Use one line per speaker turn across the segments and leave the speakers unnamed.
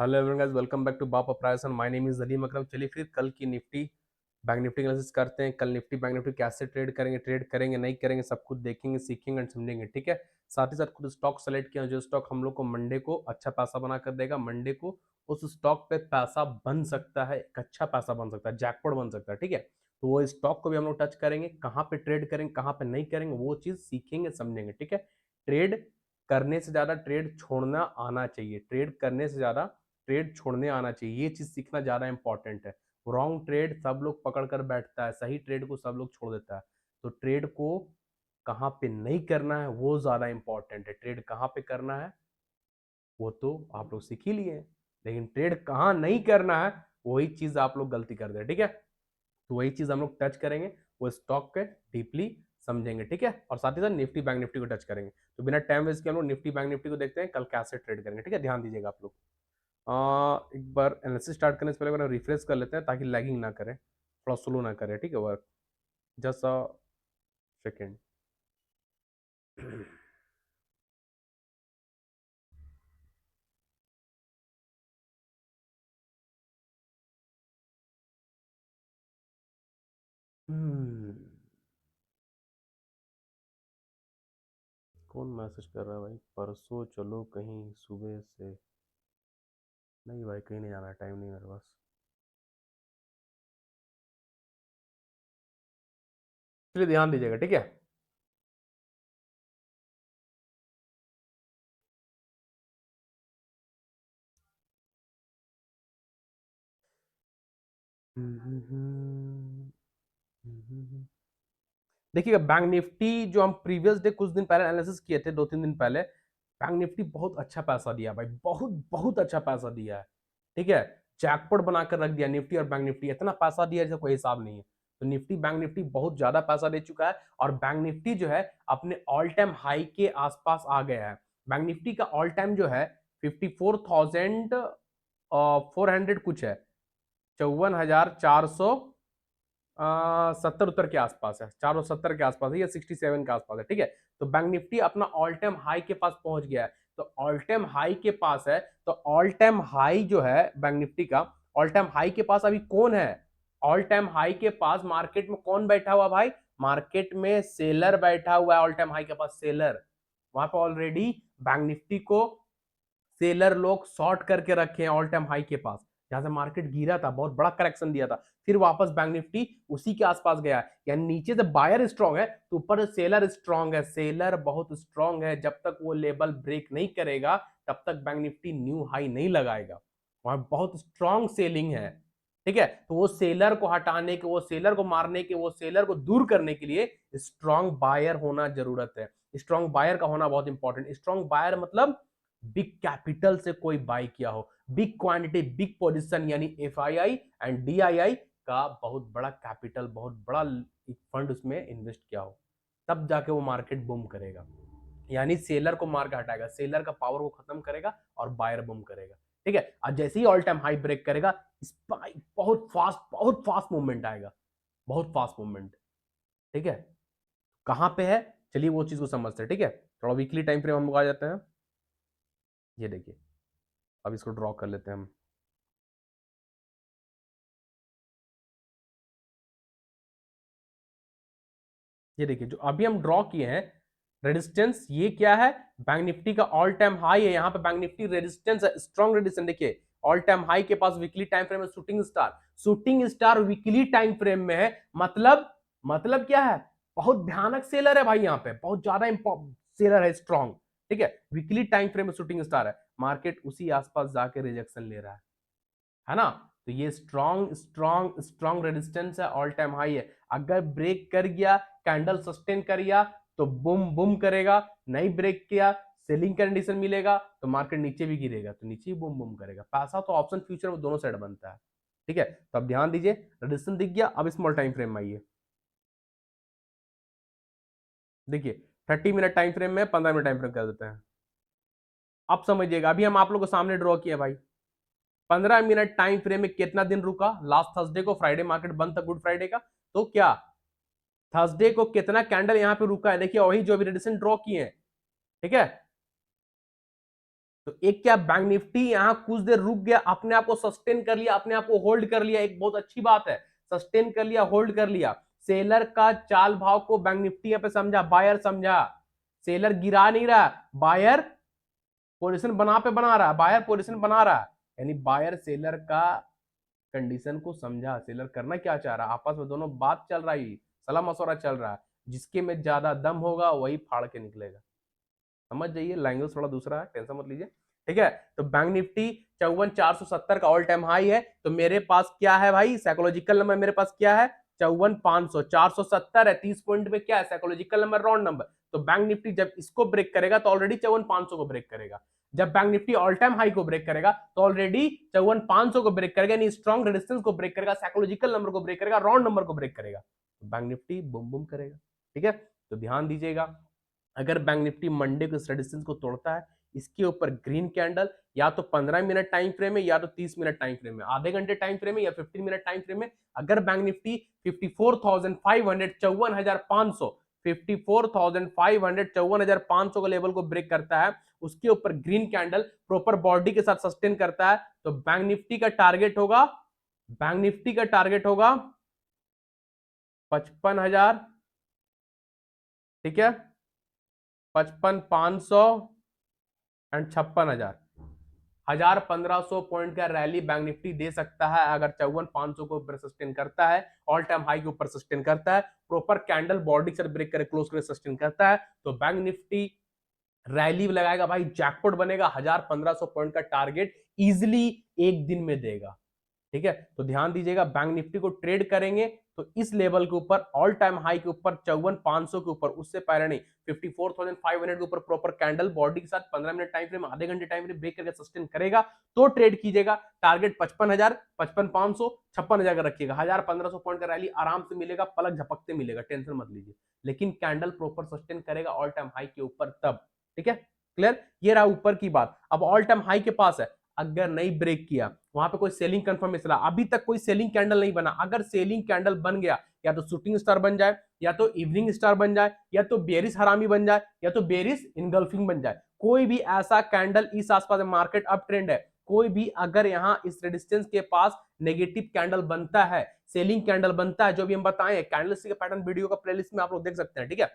Hello everyone guys, welcome back to Bapa price and my name is Aleem Akram. चलिए फिर कल की निफ्टी बैंक निफ्टी एनालिसिस करते हैं। कल निफ्टी बैंक निफ्टी कैसे ट्रेड करेंगे नहीं करेंगे, सब कुछ देखेंगे, सीखेंगे एंड समझेंगे। ठीक है, साथ ही साथ कुछ स्टॉक सेलेक्ट किया जो स्टॉक हम लोग को मंडे को अच्छा पैसा बना कर देगा। मंडे को उस स्टॉक पे पैसा बन सकता है, एक अच्छा पैसा बन सकता है, जैकपॉट बन सकता है। ठीक है, तो वो स्टॉक को भी हम लोग टच करेंगे, कहाँ पे ट्रेड करेंगे कहाँ पे नहीं करेंगे वो चीज सीखेंगे समझेंगे। ठीक है, ट्रेड करने से ज्यादा ट्रेड छोड़ना आना चाहिए, ट्रेड करने से ज्यादा ट्रेड छोड़ने आना चाहिए, ये चीज सीखना ज्यादा इंपॉर्टेंट है। रॉन्ग ट्रेड सब लोग पकड़ कर बैठता है, सही ट्रेड को सब लोग छोड़ देता है। तो ट्रेड को कहाँ पे नहीं करना है वो ज्यादा इंपॉर्टेंट है। ट्रेड कहाँ पे करना है वो तो आप लोग सीख ही लिए हैं, लेकिन ट्रेड कहाँ नहीं करना है वही चीज आप लोग गलती कर दे। ठीक है, तो वही चीज हम लोग टच करेंगे, वो स्टॉक के डीपली समझेंगे। ठीक है, और साथ ही साथ निफ्टी बैंक निफ्टी को टच करेंगे। तो बिना टाइम वेस्ट के हम लोग निफ्टी बैंक निफ्टी को देखते हैं कल कैसे ट्रेड करेंगे। ठीक है, ध्यान दीजिएगा आप लोग। एक बार एनालिसिस स्टार्ट करने से पहले रिफ्रेश कर लेते हैं ताकि लैगिंग ना करे, थोड़ा स्लो ना करे। ठीक है, वर्क जस्ट अ सेकेंड। कौन मैसेज कर रहा है भाई? परसों चलो कहीं सुबह से। नहीं भाई, कहीं नहीं जाना, टाइम नहीं मेरे पास। चलिए ध्यान दीजिएगा। ठीक है, देखिएगा बैंक निफ्टी जो हम प्रीवियस डे कुछ दिन पहले एनालिसिस किए थे, 2-3 दिन पहले, बैंक निफ्टी बहुत अच्छा पैसा दिया भाई, बहुत बहुत अच्छा पैसा दिया है। ठीक है, जैकपॉट बनाकर रख दिया निफ्टी और बैंक निफ्टी, इतना पैसा दिया जिसका कोई हिसाब नहीं है। तो निफ्टी बैंक निफ्टी बहुत ज्यादा पैसा दे चुका है और बैंक निफ्टी जो है अपने ऑल टाइम हाई के आसपास आ गया है। बैंक निफ्टी का ऑल टाइम जो है 54,400 कुछ है, 54,400 70 उत्तर के आसपास है, 470 के आसपास है या 67 के आसपास है। ठीक है, तो बैंक निफ्टी अपना ऑल टाइम हाई के पास पहुंच गया है। तो ऑल टाइम हाई के पास है, तो ऑल टाइम हाई जो है बैंक निफ्टी का, ऑल टाइम हाई के पास अभी कौन है? ऑल टाइम हाई के पास मार्केट में कौन बैठा हुआ भाई? मार्केट में सेलर बैठा हुआ है, ऑल टाइम हाई के पास सेलर। वहां पे ऑलरेडी बैंक निफ्टी को सेलर लोग शॉर्ट करके रखे हैं ऑल टाइम हाई के पास, जहां से मार्केट गिरा था, बहुत बड़ा करेक्शन दिया था, फिर वापस बैंक निफ्टी उसी के आसपास गया है। यानी नीचे से बायर स्ट्रांग है तो ऊपर से सेलर स्ट्रांग है, सेलर बहुत स्ट्रांग है। जब तक वो लेवल ब्रेक नहीं करेगा तब तक बैंक निफ्टी न्यू हाई नहीं लगाएगा, वहां बहुत स्ट्रांग सेलिंग है। ठीक है, तो वो सेलर को हटाने के, वो सेलर को मारने के, वो सेलर को दूर करने के लिए स्ट्रांग बायर होना जरूरत है। स्ट्रांग बायर का होना बहुत इंपॉर्टेंट। स्ट्रांग बायर मतलब बिग कैपिटल से कोई बाय किया हो, बिग क्वांटिटी, बिग पोजीशन, यानी एफआईआई एंड डीआईआई का बहुत बड़ा कैपिटल, बहुत बड़ा फंड उसमें इन्वेस्ट किया हो, तब जाके वो मार्केट बूम करेगा। यानी सेलर को मार के हटाएगा, सेलर का पावर को खत्म करेगा और बायर बूम करेगा। ठीक है, और जैसे ही ऑल टाइम हाई ब्रेक करेगा, स्पाइक, बहुत फास्ट मूवमेंट आएगा, बहुत फास्ट मूवमेंट। ठीक है, कहां पे है चलिए वो चीज को समझते हैं। ठीक है, थोड़ा वीकली टाइम फ्रेम हम लोग आ जाते हैं। ये देखिए, अब इसको ड्रॉ कर लेते हैं हम। ये देखिए जो अभी हम ड्रॉ किए हैं रेजिस्टेंस, ये क्या है? बैंक निफ्टी का ऑल टाइम हाई है, यहाँ पे बैंक निफ्टी रेजिस्टेंस है, स्ट्रॉन्ग रेजिस्टेंस। देखिए ऑल टाइम हाई के पास वीकली टाइम फ्रेम में shooting star, shooting star weekly time frame में है, मतलब क्या है? बहुत भयानक सेलर है भाई, यहाँ पे बहुत ज्यादा सेलर है, स्ट्रॉन्ग। ठीक है, वीकली टाइम फ्रेम में शूटिंग स्टार है, मार्केट उसी आसपास जाके रिजेक्शन ले रहा है ना? तो ये स्ट्रॉन्ग स्ट्रॉन्ग स्ट्रॉन्ग रेजिस्टेंस है, ऑल टाइम हाई है। अगर ब्रेक कर गया, कैंडल सस्टेन कर गया तो बूम बूम करेगा, नहीं ब्रेक किया, सेलिंग कंडीशन मिलेगा तो मार्केट नीचे भी गिरेगा, तो नीचे भी बूम बूम करेगा। पैसा तो ऑप्शन फ्यूचर में दोनों साइड बनता है। ठीक है, तो अब ध्यान दीजिए, रेजिस्टेंस दिख गया, अब स्मॉल टाइम फ्रेम में आइए। देखिए 30 मिनट टाइम फ्रेम में, 15 मिनट टाइम फ्रेम कर देते हैं। अब समझिएगा, अभी हम आप लोग को सामने ड्रॉ किया भाई, 15 मिनट टाइम फ्रेम में कितना दिन रुका? लास्ट थर्सडे को, फ्राइडे मार्केट बंद था गुड फ्राइडे का, तो क्या थर्सडे को कितना कैंडल यहां पे रुका है? देखिए वही जो अभी रेडिसन ड्रॉ किए हैं। ठीक है, तो एक क्या, बैंक निफ्टी यहां कुछ देर रुक गया, अपने आप को सस्टेन कर लिया, अपने आप को होल्ड कर लिया, एक बहुत अच्छी बात है, सस्टेन कर लिया, होल्ड कर लिया। सेलर का चाल भाव को बैंक निफ्टी यहाँ पे समझा, बायर समझा, सेलर गिरा नहीं रहा, बायर पोजीशन बना रहा है, बायर पोजीशन बना रहा है, यानी बायर सेलर का कंडीशन को समझा, सेलर करना क्या चाह रहा है, आपस में दोनों बात चल रही, सलाह मशवरा चल रहा है, जिसके में ज्यादा दम होगा वही फाड़ के निकलेगा। समझ जाइए, लैंग्वेज थोड़ा दूसरा है, टेंशन मत लीजिए, ठीक है। तो बैंक निफ्टी 54,470 का ऑल टाइम हाई है, तो मेरे पास क्या है भाई, साइकोलॉजिकल नंबर मेरे पास क्या है, 54,500, 470 है, 30 पॉइंट में क्या है, साइकोलॉजिकल नंबर, राउंड नंबर। तो बैंक निफ्टी जब इसको ब्रेक करेगा तो ऑलरेडी 54,500 को ब्रेक करेगा, जब bank Nifty all time high को ब्रेक करेगा तो ऑलरेडी 54,500 को ब्रेक करेगा, यानी स्ट्रॉन्ग रेजिस्टेंस को ब्रेक करेगा, साइकोलॉजिकल नंबर को ब्रेक करेगा, राउंड नंबर को ब्रेक करेगा, तो बैंक निफ्टी बूम बूम करेगा, ठीक है। तो ध्यान दीजिएगा, अगर बैंक निफ्टी मंडे को इस रेजिस्टेंस को तोड़ता है, इसके ऊपर ग्रीन कैंडल या तो 15 मिनट टाइम फ्रेम में या तो 30 मिनट टाइम फ्रेम में, आधे घंटे टाइम फ्रेम में या 15 मिनट टाइम फ्रेम में, अगर बैंक निफ्टी 54,500, 54,500, 54,500, 54,500 का लेवल को ब्रेक करता है, उसके ऊपर ग्रीन कैंडल प्रॉपर बॉडी के साथ सस्टेन करता है, तो बैंक निफ्टी का टारगेट होगा, बैंक निफ्टी का टारगेट होगा 55,000, ठीक है, 55,500 एंड 56,000, 1,500 पॉइंट का रैली बैंक निफ्टी दे सकता है, अगर 54,500 को ऊपर सस्टेन करता है, ऑल टाइम हाई के ऊपर सस्टेन करता है, प्रॉपर कैंडल बॉडी से ब्रेक करे, क्लोज करे, सस्टेन करता है, तो बैंक निफ्टी रैली लगाएगा भाई, जैकपॉट बनेगा, 1,500 पॉइंट का टारगेट इजिली एक दिन में देगा, ठीक है। तो ध्यान दीजिएगा, बैंक निफ्टी को ट्रेड करेंगे तो इस लेवल के ऊपर, ऑल टाइम हाई के ऊपर, 54,500 के ऊपर, उससे पहले नहीं, 54,500 के ऊपर प्रॉपर कैंडल बॉडी के साथ 15 मिनट टाइम फ्रेम, आधे घंटे टाइम फ्रेम ब्रेक करके सस्टेन करेगा तो ट्रेड कीजिएगा। टारगेट 55,000, 55,500, 56,000 का रखिएगा, 1,500 पॉइंट का रैली आराम से मिलेगा, पलक झपकते मिलेगा, टेंशन मत लीजिए, लेकिन कैंडल प्रॉपर सस्टेन करेगा ऑल टाइम हाई के ऊपर तब, ठीक है, क्लियर। ये रहा ऊपर की बात। अब ऑल टाइम हाई के पास है, अगर नहीं ब्रेक किया, वहां पे कोई सेलिंग कंफर्मेशन, अभी तक कोई सेलिंग कैंडल नहीं बना, अगर सेलिंग कैंडल बन गया, या तो शूटिंग स्टार बन जाए, या तो इवनिंग स्टार बन जाए, या तो बेरिस हरामी बन जाए, या तो बेरिस इनगल्फिंग बन जाए, कोई भी ऐसा कैंडल इस आसपास, मार्केट अप ट्रेंड है, कोई भी अगर यहां इस रेजिस्टेंस के पास नेगेटिव कैंडल बनता है, सेलिंग कैंडल बनता है, जो भी हम बताएं कैंडलस्टिक पैटर्न वीडियो का प्लेलिस्ट में आप लोग देख सकते हैं, ठीक है,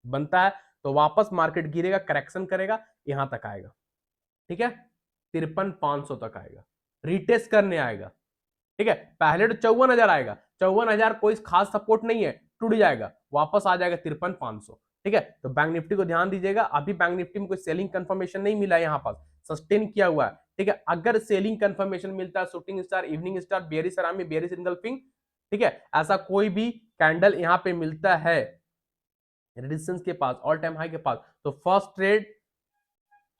बनता है तो वापस मार्केट गिरेगा, करेक्शन करेगा, यहां तक आएगा, ठीक है, 53,500 तक आएगा, रिटेस्ट करने आएगा, ठीक है। पहले तो 54,000 आएगा, 54,000 कोई खास सपोर्ट नहीं है, टूट जाएगा, वापस आ जाएगा 53,500, ठीक है। तो बैंक निफ्टी को ध्यान दीजिएगा, अभी बैंक निफ्टी में कोई सेलिंग कंफर्मेशन नहीं मिला, यहां पास सस्टेन किया हुआ है, ठीक है। अगर सेलिंग कंफर्मेशन मिलता है, shooting star, evening star, bearish harami, bearish engulfing, ठीक है, ऐसा कोई भी कैंडल यहां पे मिलता है रेजिस्टेंस के पास, ऑल टाइम हाई के पास, तो फर्स्ट ट्रेड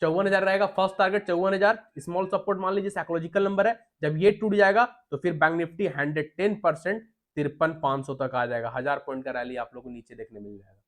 54,000 रहेगा, फर्स्ट टारगेट 54,000, स्मॉल सपोर्ट मान लीजिए, साइकोलॉजिकल नंबर है, जब ये टूट जाएगा तो फिर बैंक निफ्टी 110% 53,500 तक आ जाएगा, 1,000 पॉइंट का रैली आप लोग को नीचे देखने मिल जाएगा,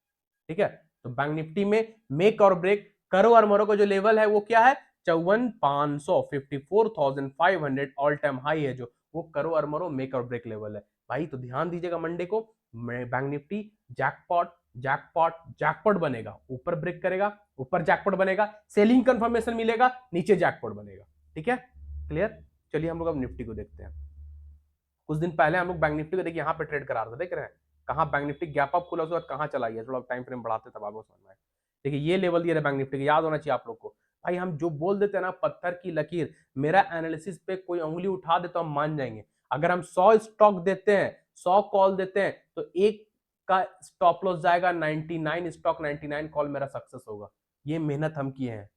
ठीक है। तो बैंक निफ्टी में मेक और ब्रेक, करो और मरो का जो लेवल है वो क्या है, 54,500, 54,500 ऑल टाइम हाई है, जो वो करो और मरो मेक और ब्रेक लेवल है भाई। तो ध्यान दीजिएगा, मंडे को bank Nifty jackpot jackpot jackpot बनेगा, ऊपर ब्रेक करेगा, ऊपर जैकपॉट बनेगा, सेलिंग कंफर्मेशन मिलेगा, नीचे जैकपॉट बनेगा, ठीक है, क्लियर। चलिए हम लोग अब निफ्टी को देखते हैं। कुछ दिन पहले हम लोग बैंक निफ्टी को देखिए यहाँ पे ट्रेड करा रहे थे, देख रहे हैं कहाँ बैंक निफ्टी गैप अप खुला, उसके बाद कहाँ चला गया, थोड़ा टाइम फ्रेम बढ़ाते तब आपको समझ में आए। देखिए ये लेवल दिया बैंक निफ्टी का, याद होना चाहिए आप लोग को भाई, हम जो बोल देते हैं ना पत्थर की लकीर, मेरा एनालिसिस पे कोई उंगली उठा दे तो हम मान जाएंगे। अगर हम 100 स्टॉक देते हैं, 100 कॉल देते हैं, तो एक का स्टॉप लॉस जाएगा 99 स्टॉक, 99 कॉल मेरा सक्सेस होगा। ये मेहनत हम किए हैं,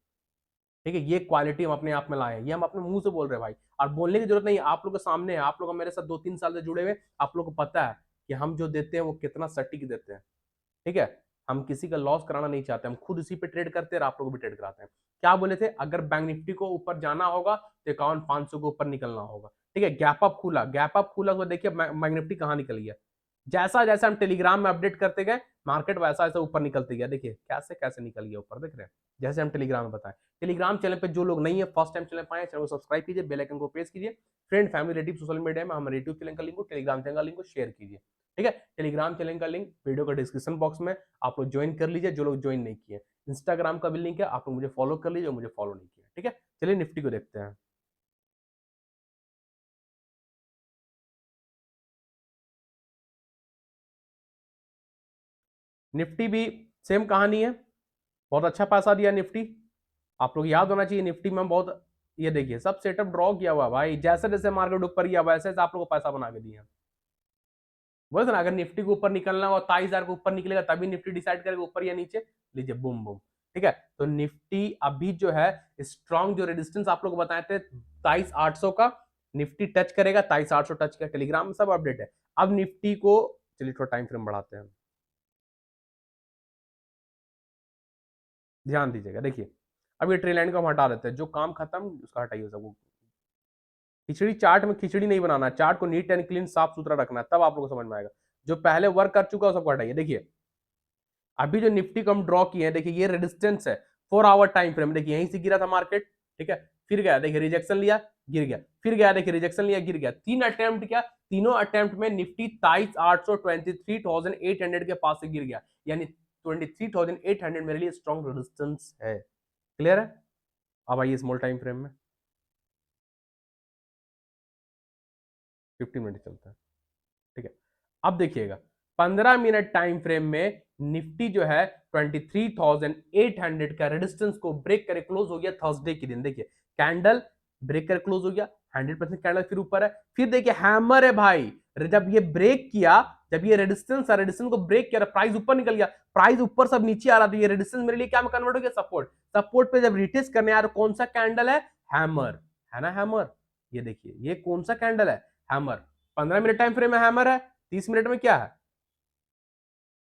ठीक है, ये क्वालिटी हम अपने आप में लाए हैं, ये हम अपने मुंह से बोल रहे हैं भाई, और बोलने की जरूरत नहीं, आप लोग के सामने है, आप लोग मेरे साथ 2-3 साल से जुड़े हुए, आप लोग को पता है कि हम जो देते हैं वो कितना सटीक देते हैं, ठीक है। हम किसी का लॉस कराना नहीं चाहते, हम खुद इसी पे ट्रेड करते हैं और आप लोग भी ट्रेड कराते हैं। क्या बोले थे, अगर बैंक निफ्टी को ऊपर जाना होगा तो 51,500 को ऊपर निकलना होगा, ठीक है। गैप अप खुला, गैप अप खुला तो देखिए बैंक निफ्टी कहां निकल गया, जैसा जैसा हम टेलीग्राम में अपडेट करते गए, मार्केट वैसा वैसा ऊपर निकलते गया, देखिए कैसे कैसे निकल गया ऊपर, देख रहे हैं, जैसे हम टेलीग्राम में बताएं। टेलीग्राम चैनल पे जो लोग नहीं है, फर्स्ट टाइम चैनल पाए, चैनल को सब्सक्राइब कीजिए, बेल आइकन को प्रेस कीजिए, friend family relative social media में हमारे यूट्यूब चैनल का लिंक, टेलीग्राम चैनल का लिंक को शेयर कीजिए, ठीक है। टेलीग्राम चैनल का लिंक वीडियो का डिस्क्रिप्शन बॉक्स में आप लोग ज्वाइन कर लीजिए, जो लोग ज्वाइन नहीं किए। इंस्टाग्राम का भी लिंक है, आप लोग मुझे फॉलो कर लीजिए, मुझे फॉलो नहीं किया। ठीक है, चलिए निफ्टी को देखते हैं। निफ्टी भी सेम कहानी है, बहुत अच्छा पैसा दिया निफ्टी। आप लोग याद होना चाहिए निफ्टी में बहुत, ये देखिए सब सेटअप ड्रॉ किया हुआ भाई, जैसे जैसे मार्केट ऊपर गया वैसे वैसे आप लोग को पैसा बना के दिया। बोले ना, अगर निफ्टी को ऊपर निकलना हो 23,000 को ऊपर निकलेगा तभी निफ्टी डिसाइड करेगा ऊपर या नीचे। लीजिए बूम बूम, ठीक है। तो निफ्टी अभी जो है स्ट्रॉन्ग, जो रेजिस्टेंस आप लोग को बताए थे 23,800 का, निफ्टी टच करेगा 23,800 टच किया, टेलीग्राम में सब अपडेट है। अब निफ्टी को, चलिए थोड़ा टाइम फ्रेम बढ़ाते हैं, ध्यान दीजिएगा। देखिए अब ये ट्रेल लाइन को हम हटा देते हैं, जो काम खत्म उसका हटाइए सब। खिचड़ी चार्ट में खिचड़ी नहीं बनाना, चार्ट को नीट एंड क्लीन साफ सुथरा रखना है, तब आप लोग को समझ में आएगा। जो पहले वर्क कर चुका है सबको हटाइए। देखिए अभी जो निफ्टी को हम ड्रॉ किए हैं, देखिए ये रेजिस्टेंस है 4 आवर टाइम फ्रेम, देखिए यहीं से गिरा था मार्केट, ठीक है, फिर गया, देखिए रिजेक्शन लिया गिर गया, फिर गया, देखिए रिजेक्शन लिया गिर गया, 3 अटेम्प्ट किया, तीनों अटेम्प्ट में निफ्टी 23,800 के पास से गिर गया, यानी 23,800 मेरे लिए स्ट्रॉन्ग रेजिस्टेंस है। क्लियर है? अब आइए स्मॉल टाइम फ्रेम में, 15 मिनट चलता है, ठीक है। अब देखिएगा 15 मिनट टाइम फ्रेम में निफ्टी जो है 23,800 का रेजिस्टेंस को ब्रेक करे क्लोज हो गया थर्सडे के दिन। देखिए कैंडल ब्रेक कर क्लोज हो गया, 100% कैंडल फिर ऊपर है, फिर देखिए हैमर है भाई, जब ये ब्रेक किया, जब ये रेजिस्टेंस है, रेजिस्टेंस को ब्रेक किया, प्राइस ऊपर निकल गया, प्राइस ऊपर सब नीचे आ रहा था, ये रेजिस्टेंस मेरे लिए क्या में कन्वर्ट हो गया सपोर्ट, सपोर्ट पे जब रिटेस्ट करने आ रहा, कौन सा कैंडल है, हैमर, है ना हैमर, ये देखिए ये कौन सा कैंडल है, हैमर। 15 मिनट टाइम फ्रेम में हैमर है, 30 मिनट में क्या है,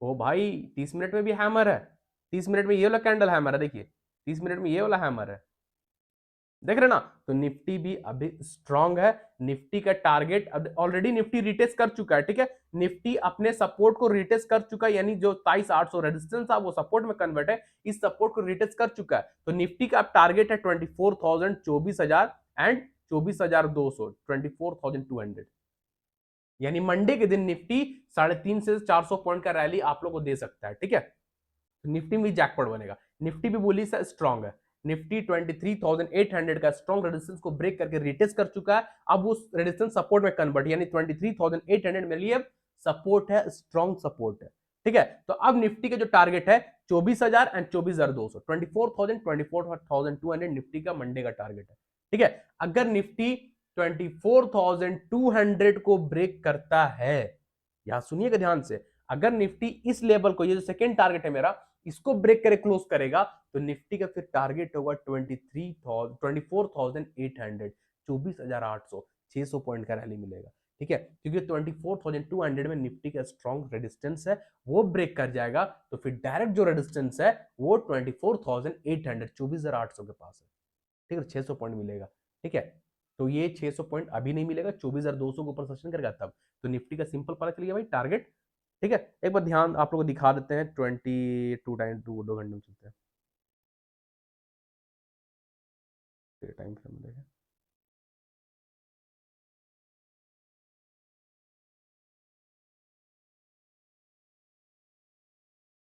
ओ भाई 30 मिनट में भी हैमर है, 30 मिनट में ये वाला कैंडल हैमर है, देखिए 30 मिनट में ये वाला हैमर है, देख रहे ना। तो निफ्टी भी अभी स्ट्रांग है, निफ्टी का टारगेट अब ऑलरेडी निफ्टी रिटेस्ट कर चुका है, ठीक है, निफ्टी अपने सपोर्ट को रिटेस्ट कर चुका है, यानी जो 23,800 रेजिस्टेंस था वो सपोर्ट में कन्वर्ट है, इस सपोर्ट को रिटेस्ट कर चुका है। तो निफ्टी का अब टारगेट है 24,000, 24,000 एंड 24,200, 24,200, यानी मंडे के दिन निफ्टी 350 से 400 पॉइंट का रैली आप लोग को दे सकता है, ठीक है। तो निफ्टी में जैकपॉट बनेगा, निफ्टी भी बोली से स्ट्रांग है, निफ्टी 23,800 का स्ट्रांग रेजिस्टेंस को ब्रेक करके रिटेस्ट कर चुका है, अब उस रेजिस्टेंस सपोर्ट में कन्वर्ट, यानी 23,800 में लिए सपोर्ट है, स्ट्रांग सपोर्ट है, ठीक है। तो अब निफ्टी का जो टारगेट है 24,000 एंड 24,200, 24,000, 24,200 निफ्टी का मंडे का टारगेट है, ठीक है। अगर निफ्टी 24,200 को ब्रेक करता है, यहां सुनिएगा ध्यान से, अगर निफ्टी इस लेवल को, ये जो सेकेंड टारगेट है मेरा, इसको ब्रेक करे क्लोज करेगा, तो निफ्टी का फिर टारगेट होगा 24,800, 24,800, 600 पॉइंट का रैली मिलेगा, ठीक है, क्योंकि 24,200 में निफ्टी का स्ट्रॉन्ग रेजिस्टेंस है, वो ब्रेक कर जाएगा, तो फिर डायरेक्ट जो रेजिस्टेंस है वो 24,800, 24,800 के पास है, ठीक है, 600 पॉइंट मिलेगा, ठीक है। तो ये 600 पॉइंट अभी नहीं मिलेगा, 24,200 के ऊपर सस्टेन करेगा तब, तो निफ्टी का सिंपल पता चल गया भाई टारगेट, ठीक है। एक बार ध्यान आप लोग को दिखा देते हैं, 2 घंटे में चलते हैं, टाइम फ्रेम देखें,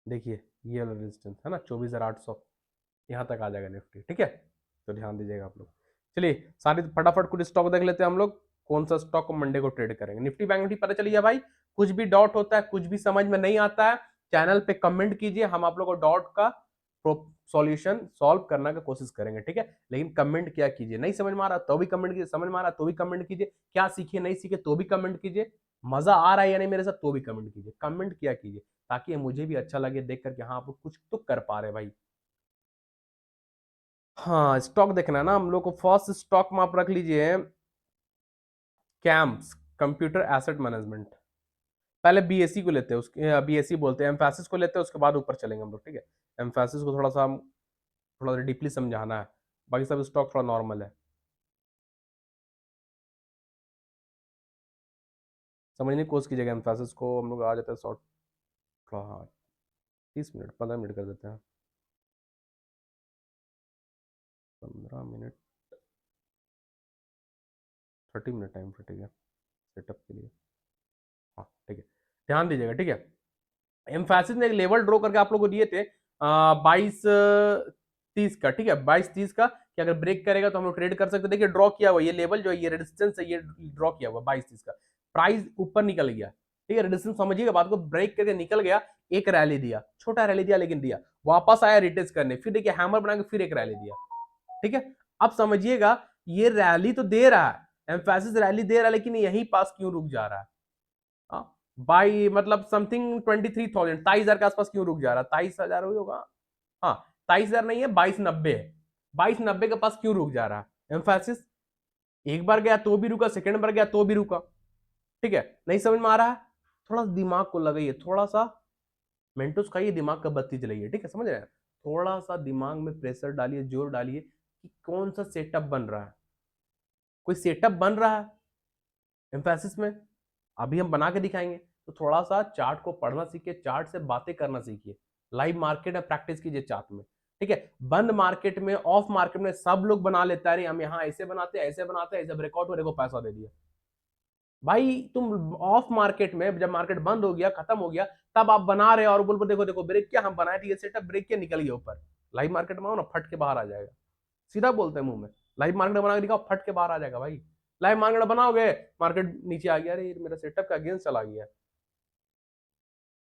देखिए ये वाला रेजिस्टेंस है ना 24,800, यहाँ तक आ जाएगा निफ्टी, ठीक है। तो ध्यान दीजिएगा आप लोग। चलिए सारे फटाफट कुछ स्टॉक देख लेते हैं हम लोग, कौन सा स्टॉक को मंडे को ट्रेड करेंगे। निफ्टी बैंक निफ्टी पता चलिए भाई, कुछ भी डाउट होता है, कुछ भी समझ में नहीं आता है, चैनल पे कमेंट कीजिए, हम आप लोग को डाउट का सॉल्यूशन सॉल्व करने का कोशिश करेंगे, ठीक है। लेकिन कमेंट क्या कीजिए, नहीं समझ में आ रहा तो भी कमेंट कीजिए, समझ में आ रहा तो भी कमेंट कीजिए, क्या सीखे नहीं सीखे तो भी कमेंट कीजिए, मजा आ रहा है या नहीं मेरे साथ तो भी कमेंट कीजिए, कमेंट क्या कीजिए, ताकि मुझे भी अच्छा लगे देख करके, हाँ आप लोग कुछ तो कर पा रहे भाई। हाँ स्टॉक देखना है ना हम लोग को, फर्स्ट स्टॉक में आप रख लीजिए कैम्प्स, कंप्यूटर एसेट मैनेजमेंट। पहले बीएससी को लेते हैं, उसके बीएससी बोलते हैं, एम्फैसिस को लेते हैं, उसके बाद ऊपर चलेंगे हम लोग, ठीक है। एम्फैसिस को थोड़ा सा हम थोड़ा डीपली समझाना है, बाकी सब स्टॉक थोड़ा नॉर्मल है, समझने की कोशिश कीजिएगा। एम्फैसिस को हम लोग आ जाते हैं शॉर्ट, थोड़ा हाँ 30 मिनट 15 मिनट कर देते हैं, 15 मिनट, 30 मिनट टाइम पर, ठीक है, सेटअप के लिए, हाँ ठीक है, ध्यान दीजिएगा, ठीक है। एम्फैसिस ने एक लेवल ड्रॉ करके आप लोग को दिए थे 22-30 का, ठीक है, 22-30 का, कि अगर ब्रेक करेगा तो हम लोग ट्रेड कर सकते हैं। देखिए ड्रॉ किया हुआ ये लेवल जो है, ये रेजिस्टेंस है, ये ड्रॉ किया हुआ 22-30 का, प्राइस ऊपर निकल गया, ठीक है, रेजिस्टेंस समझिएगा बात को, ब्रेक करके निकल गया, एक रैली दिया, छोटा रैली दिया लेकिन दिया, वापस आया रिटेस्ट करने, फिर देखिए हैमर बना के फिर एक रैली दिया, ठीक है। अब समझिएगा ये रैली तो दे रहा है, एम्फेसिस रैली दे रहा है, लेकिन यहीं पास क्यों रुक जा रहा है? बाई मतलब समथिंग 23,000, 23,000 के आसपास क्यों रुक जा रहा है? 23,000 होगा, हाँ 23,000 नहीं है, 2290 है, 2290 के पास क्यों रुक जा रहा है एम्फेसिस? एक बार गया तो भी रुका, सेकंड बार गया तो भी रुका, ठीक है, नहीं समझ में आ रहा है? थोड़ा दिमाग को लगाइए, थोड़ा सा मेंटोस खाइए, दिमाग का बत्ती जलाइए, ठीक है, समझ रहे हैं? थोड़ा सा दिमाग में प्रेशर डालिए, जोर डालिए कि कौन सा सेटअप बन रहा है, कोई सेटअप बन रहा है एम्फेसिस में, अभी हम बना के दिखाएंगे। तो थोड़ा सा चार्ट को पढ़ना सीखिए, चार्ट से बातें करना सीखिए, लाइव मार्केट में प्रैक्टिस कीजिए चार्ट में, ठीक है। बंद मार्केट में, ऑफ मार्केट में सब लोग बना लेता है, हम यहाँ ऐसे बनाते हैं, ऐसे बनाते हैं, ऐसे ब्रेकआउट हो, देखो पैसा दे दिया। भाई तुम ऑफ मार्केट में जब मार्केट बंद हो गया, खत्म हो गया, तब आप बना रहे हो और बोल देखो देखो ब्रेक किया, हम बनाए थे सेटअप, ब्रेक किया, निकल गया ऊपर। लाइव मार्केट में आओ ना, फट के बाहर आ जाएगा, सीधा बोलते हैं मुंह में, लाइव मार्केट बना के दिखाओ, फट के बाहर आ जाएगा भाई। लाइव मार्केट बनाओगे, मार्केट नीचे आ गया, अरे मेरा सेटअप का अगेंस्ट चला गया।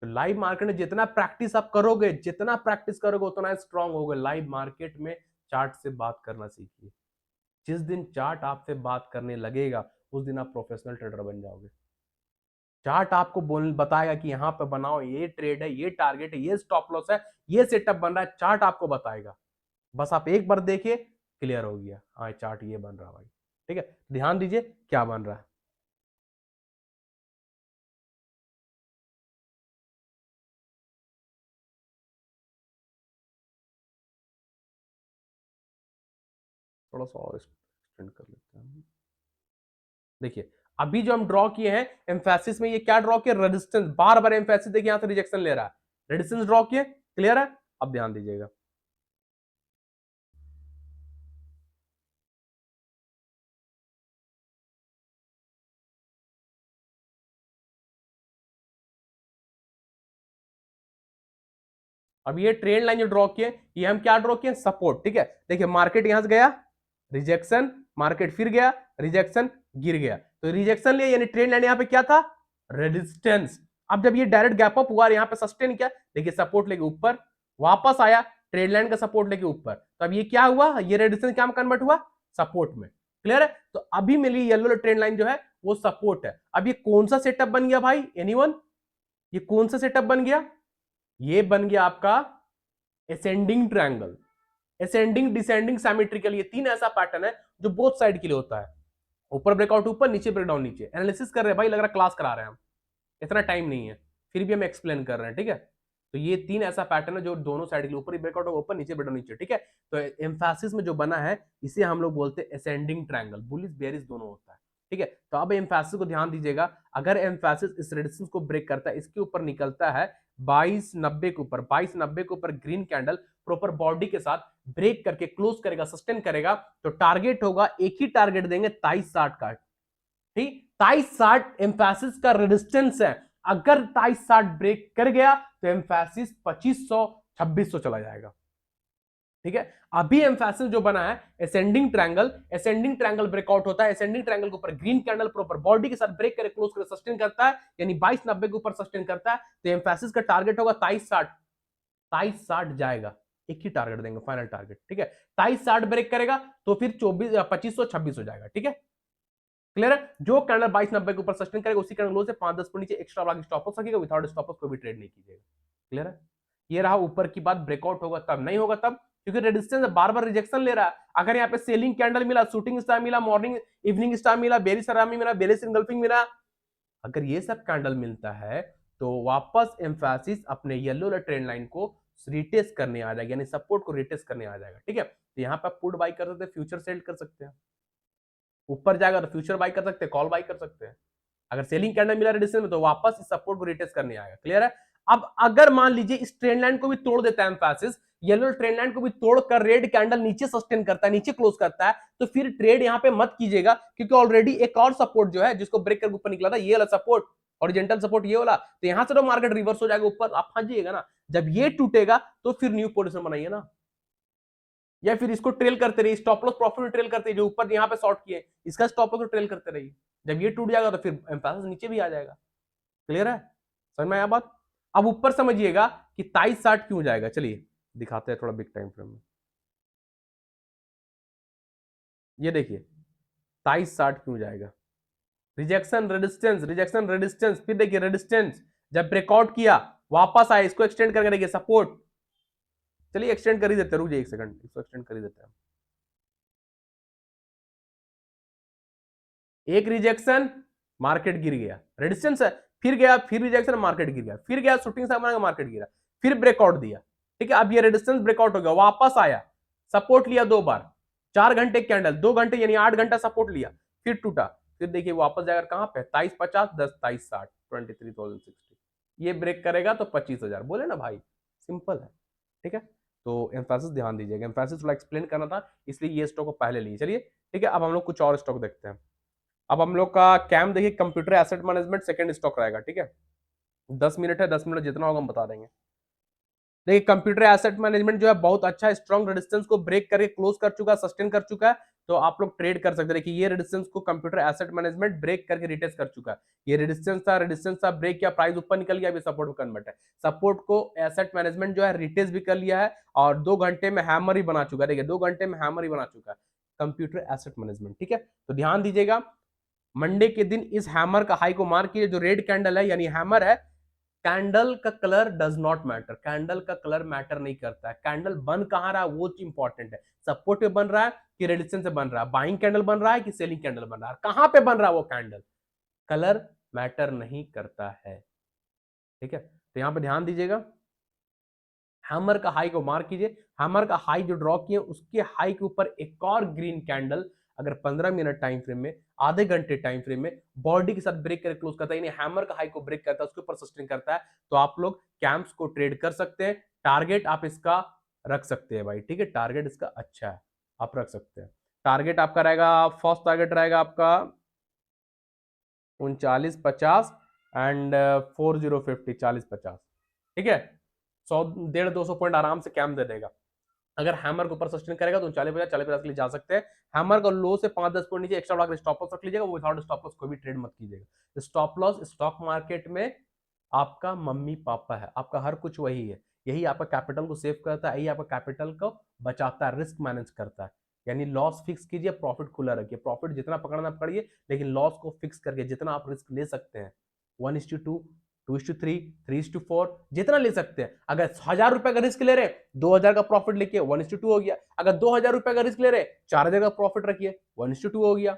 तो लाइव मार्केट में जितना प्रैक्टिस आप करोगे, जितना प्रैक्टिस करोगे उतना स्ट्रांग होगे। लाइव मार्केट में चार्ट से बात करना सीखिए, जिस दिन चार्ट आपसे बात करने लगेगा उस दिन आप प्रोफेशनल ट्रेडर बन जाओगे। चार्ट आपको बोल बताएगा कि यहाँ पे बनाओ, ये ट्रेड है, ये टारगेट है, ये स्टॉप लॉस है, ये सेटअप बन रहा है, चार्ट आपको बताएगा। बस आप एक बार देखिए, क्लियर हो गया, हाँ चार्ट ये बन रहा है भाई, ठीक है, ध्यान दीजिए क्या बन रहा है। थोड़ा सा और एक्सटेंड कर लेते हैं। देखिए अभी जो हम ड्रॉ किए हैं एम्फेसिस में, ये क्या ड्रॉ किया? रेजिस्टेंस, बार बार एम्फेसिस देखिए यहां से रिजेक्शन ले रहा है, रेजिस्टेंस ड्रॉ किए, क्लियर है? अब ध्यान दीजिएगा, अब ये ट्रेंड लाइन जो ड्रॉ किए, ये हम क्या ड्रॉ किए? सपोर्ट, ठीक है। देखिए मार्केट यहां से गया, रिजेक्शन, मार्केट फिर गया, रिजेक्शन, गिर गया, तो रिजेक्शन लिया, यानी ट्रेंड लाइन यहां पे क्या था? रेजिस्टेंस। अब जब ये डायरेक्ट गैप अप हुआ, यहां पे सस्टेन किया, देखिए सपोर्ट लेके ऊपर, वापस आया, ट्रेंड लाइन का सपोर्ट लेके ऊपर, तो अब ये क्या हुआ? ये रेजिस्टेंस क्या में कन्वर्ट हुआ? सपोर्ट में, क्लियर है? तो अभी मिली येलो ट्रेंड लाइन जो है वो सपोर्ट है। अब ये कौन सा सेटअप बन गया भाई? एनीवन? ये कौन सा सेटअप बन गया? ये बन गया आपका ascending triangle, ascending, descending, symmetrical, ये तीन ऐसा पैटर्न है जो बोथ साइड के लिए होता है, ऊपर ब्रेकआउट ऊपर, नीचे ब्रेकडाउन नीचे। एनालिसिस कर रहे हैं भाई, लग रहा है क्लास करा रहे हैं हम, इतना टाइम नहीं है, फिर भी हम एक्सप्लेन कर रहे हैं, ठीक है। तो ये तीन ऐसा पैटर्न है जो दोनों साइड के लिए, ऊपर ही ब्रेकआउट होगा ऊपर, नीचे ब्रेकडाउन नीचे, ठीक है। तो एम्फेसिस में जो बना है इसे हम लोग बोलते हैं असेंडिंग ट्रायंगल, बुलिश बेयरिश दोनों होता है, ठीक है। तो अब एम्फेसिस को ध्यान दीजिएगा, अगर एम्फेसिस इस रेजिस्टेंस को ब्रेक करता है, इसके ऊपर निकलता है 2290 के ऊपर, 2290 के ऊपर ग्रीन कैंडल प्रॉपर बॉडी के साथ ब्रेक करके क्लोज करेगा, सस्टेन करेगा, तो टारगेट होगा, एक ही टारगेट देंगे 2360 का, ठीक। 2360 एम्फेसिस का रेजिस्टेंस है, अगर 2360 ब्रेक कर गया तो एम्फेसिस 2500 2600 चला जाएगा, ठीक है। अभी एम्फेसिस जो बना है ascending triangle, ascending triangle breakout होता है, असेंडिंग ट्रायंगल के ऊपर ग्रीन कैंडल प्रॉपर बॉडी के साथ ब्रेक करे, क्लोज करे, सस्टेन करता है, यानी 2290 के ऊपर सस्टेन करता है, तो एम्फेसिस का टारगेट होगा 2360, 2360 जाएगा, एक ही टारगेट देंगे फाइनल टारगेट, ठीक है। 2360 ब्रेक करेगा तो फिर 2500 2600 जाएगा, ठीक है, क्लियर है? जो कैंडल 2290 के ऊपर सस्टेन करेगा उसी कैंडल लो से 5-10 पॉइंट नीचे एक्स्ट्रा वाला स्टॉप लॉस रखिएगा, विदाउट स्टॉप लॉस कोई भी ट्रेड नहीं कीजिएगा, क्लियर है? ये रहा ऊपर की बात, ब्रेकआउट होगा तब, नहीं होगा तब, क्योंकि रेजिस्टेंस बार बार रिजेक्शन ले रहा है। अगर यहाँ पे सेलिंग कैंडल मिला, शूटिंग स्टार मिला, मॉर्निंग इवनिंग स्टार मिला, बेरिश सरामी मिला, बेरिश इनगल्फिंग मिला, अगर ये सब कैंडल मिलता है तो वापस एम्फेसिस अपने येलो ट्रेंड लाइन को रिटेस्ट करने आ जाएगा, यानी सपोर्ट को रिटेस्ट करने आ जाएगा, ठीक है। तो यहाँ पे आप पुट बाई कर सकते हैं, फ्यूचर सेल कर सकते हैं, ऊपर जाएगा तो फ्यूचर बाई कर सकते हैं, कॉल बाई कर सकते हैं। अगर सेलिंग कैंडल मिला रेडिसन में तो वापस इस सपोर्ट को रिटेस्ट करने आएगा, क्लियर है? अब अगर मान लीजिए इस ट्रेंड लाइन को भी तोड़ देता है एम्फेसिस, येलो ट्रेंड लाइन को भी तोड़कर रेड कैंडल नीचे सस्टेन करता है, नीचे क्लोज करता है, तो फिर ट्रेड यहां पे मत कीजिएगा, क्योंकि ऑलरेडी एक और सपोर्ट जो है जिसको ब्रेक करके ऊपर निकला था, ये वाला सपोर्ट, ओरिजेंटल सपोर्ट ये वाला, तो यहां से तो मार्केट रिवर्स हो जाएगा ऊपर, आप फंस जाइएगा ना। जब ये टूटेगा तो फिर न्यू पोजीशन बनाइए ना, या फिर इसको ट्रेल करते रहिए, स्टॉप लॉस प्रॉफिट में ट्रेल करते रहिए, जो ऊपर यहाँ पे शॉर्ट किए इसका स्टॉप लॉस ट्रेल करते रहिए। जब ये टूट जाएगा तो फिर एम्फेसिस नीचे भी आ जाएगा। क्लियर है, समझ में आया बात। अब ऊपर समझिएगा कि 2360 क्यों जाएगा, चलिए दिखाते हैं थोड़ा बिग टाइम फ्रेम में। ये देखिए 2360 क्यों जाएगा, रिजेक्शन रेजिस्टेंस, रिजेक्शन रेजिस्टेंस, फिर देखिए रेजिस्टेंस, जब ब्रेकआउट किया वापस आया, इसको एक्सटेंड करके देखिए सपोर्ट। चलिए एक्सटेंड कर ही देते हैं, रुक जाइए एक सेकंड, इसको एक्सटेंड कर ही देते हैं। एक रिजेक्शन, मार्केट गिर गया, रेजिस्टेंस है, फिर गया, फिर रिजेक्शन, मार्केट गिर गया, फिर गया शूटिंग स्टार बना, मार्केट गिरा, फिर ब्रेकआउट दिया। ठीक है, अब ये रेजिस्टेंस ब्रेकआउट हो गया, वापस आया, सपोर्ट लिया 2 बार, 4 घंटे कैंडल, 2 घंटे यानी 8 घंटा सपोर्ट लिया, फिर टूटा, फिर देखिए वापस जाएगा कहां पे, 2350, 10, 2360, 23,060। ये ब्रेक करेगा तो 25,000, बोले ना भाई, सिंपल है। ठीक है, तो एम्फेसिस ध्यान दीजिएगा, एम्फेसिस थोड़ा एक्सप्लेन करना था, इसलिए ये स्टॉक को पहले लिए। चलिए ठीक है, अब हम लोग कुछ और स्टॉक देखते हैं। अब हम लोग का कैम देखिए, computer asset management second stock रहेगा। ठीक है, 10 मिनट है, 10 मिनट जितना होगा हम बता देंगे। देखिए कंप्यूटर एसेट मैनेजमेंट जो है बहुत अच्छा, स्ट्रॉन्ग रेजिस्टेंस को ब्रेक करके क्लोज कर चुका है, सस्टेन कर चुका है, तो आप लोग ट्रेड कर सकते हैं। देखिए ये रेजिस्टेंस को कंप्यूटर एसेट मैनेजमेंट ब्रेक करके रिटेस्ट कर चुका है। ये रेजिस्टेंस था, ब्रेक किया, प्राइस ऊपर निकल गया, अभी सपोर्ट में कन्वर्ट है। सपोर्ट को एसेट मैनेजमेंट जो है रिटेस्ट भी कर लिया है, और 2 घंटे में हैमर ही बना चुका है। देखिए 2 घंटे में हैमर ही बना चुका है कंप्यूटर एसेट मैनेजमेंट। ठीक है, तो ध्यान दीजिएगा, मंडे के दिन इस हैमर का हाई को मार्क कीजिए, जो रेड कैंडल है यानी हैमर है। कैंडल का colour does not matter, candle का कलर मैटर नहीं करता है, कैंडल बन कहां रहा है वो इंपॉर्टेंट है। सपोर्ट पे बन रहा है कि रेजिस्टेंस से बन रहा है, बाइंग कैंडल बन रहा है कि सेलिंग कैंडल बन रहा है, कहां पे बन रहा है वो कैंडल, कलर मैटर नहीं करता है। ठीक है, तो यहां पे ध्यान दीजिएगा, हैमर का हाई को मार्क कीजिए, हैमर का हाई जो ड्रॉ किए उसके हाई के ऊपर एक और ग्रीन कैंडल अगर 15 मिनट टाइम फ्रेम में, आधे घंटे टाइम फ्रेम में बॉडी के साथ ब्रेक करके क्लोज करता है, यानी हैमर का हाई को ब्रेक करता है, उसके ऊपर सस्टेन करता है, तो आप लोग कैंप्स को ट्रेड कर सकते हैं। टारगेट आप इसका रख सकते हैं भाई। ठीक है, टारगेट इसका अच्छा है, आप रख सकते हैं। टारगेट आपका रहेगा, फर्स्ट टारगेट रहेगा आपका 3950 एंड 4050, 4050। ठीक है, 100, 150, 200 पॉइंट आराम से कैम दे देगा। अगर हैमर के ऊपर सस्टेन करेगा तो 40,50 के लिए जा सकते हैं। हैमर का लो से 5-10 पॉइंट नीचे एक्स्ट्रा लगा स्टॉप लॉस रख लीजिएगा, विदाउट स्टॉप लॉस कोई भी ट्रेड मत कीजिएगा। स्टॉप लॉस स्टॉक मार्केट में आपका मम्मी पापा है, आपका हर कुछ वही है, यही आपका कैपिटल को सेव करता है, यही आपका कैपिटल को बचाता है, रिस्क मैनेज करता है। यानी लॉस फिक्स कीजिए, प्रॉफिट खुला रखिए, प्रॉफिट जितना पकड़ना पकड़िए, लेकिन लॉस को फिक्स करके जितना आप रिस्क ले सकते हैं, 1:2, 2:3, 3:4, जितना ले सकते हैं। अगर 1,000 रुपए का रिस्क ले रहे 2,000 का प्रॉफिट लेके 1:2 हो गया। अगर 2,000 रुपए का रिस्क ले रहे 4,000 का प्रॉफिट रखिए, 1:2 हो गया।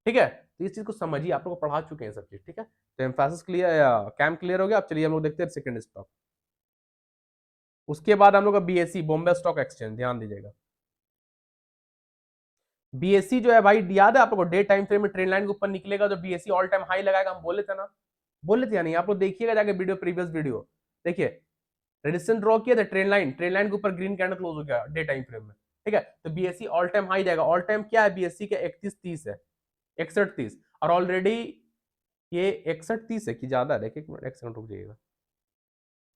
ठीक है, तो इस चीज को समझिए, आप लोग को पढ़ा चुके हैं सब चीज। ठीक है, तो एम्फेसिस क्लियर, कैम क्लियर हो गया। अब चलिए हम लोग देखते हैं सेकंड स्टॉक। उसके बाद हम लोग का बीएसई, बॉम्बे स्टॉक एक्सचेंज, ध्यान दीजिएगा। बीएसई जो है भाई, याद है आप लोग को, डे टाइम फ्रेम में ट्रेंड लाइन के ऊपर निकलेगा तो बीएसई ऑल टाइम हाई लगाएगा, हम बोले थे ना, बोले थे या नहीं? आप लोग देखिएगा जाके वीडियो, प्रीवियस वीडियो देखिए, रेजिस्टेंस ड्रॉ किया था, ट्रेंड लाइन, ट्रेंड लाइन के ऊपर ग्रीन कैंडल क्लोज हो गया डे टाइम फ्रेम में। ठीक है, तो बीएसई ऑल टाइम हाई जाएगा। ऑल टाइम क्या है बीएसई का? 3130 है, 6130, और ऑलरेडी ये 6130 है कि ज्यादा है, देखिए एक सेकंड रुक जाइएगा,